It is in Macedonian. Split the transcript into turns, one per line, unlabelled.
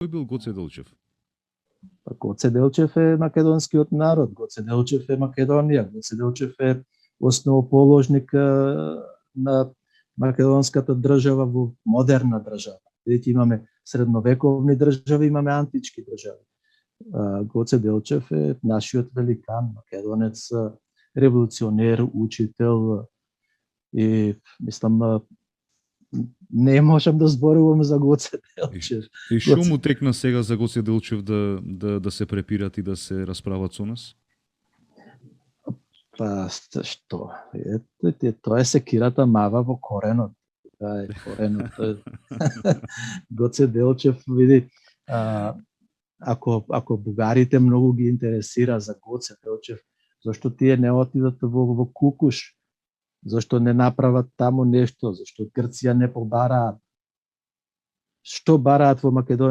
Кој бил Гоце Делчев?
Па Гоце Делчев е македонскиот народ, Гоце Делчев е Македонија, Гоце Делчев е основоположник на македонската држава во модерна држава. Видите, имаме средновековни држави, имаме антички држави. Гоце Делчев е нашиот великан, македонец, револуционер, учител и мислам не можам да зборувам за Гоце Делчев.
И што му текна сега за Гоце Делчев да се препират и да се расправат со нас?
Па што? Тоа е секирата мава во коренот. Тоа е коренот. Гоце Делчев, види, ако бугарите многу ги интересира за Гоце Делчев, зашто тие не отидат во Кукуш? Зашто не направат таму нешто? Зашто Грција не побараат? Што бараат во Македонија?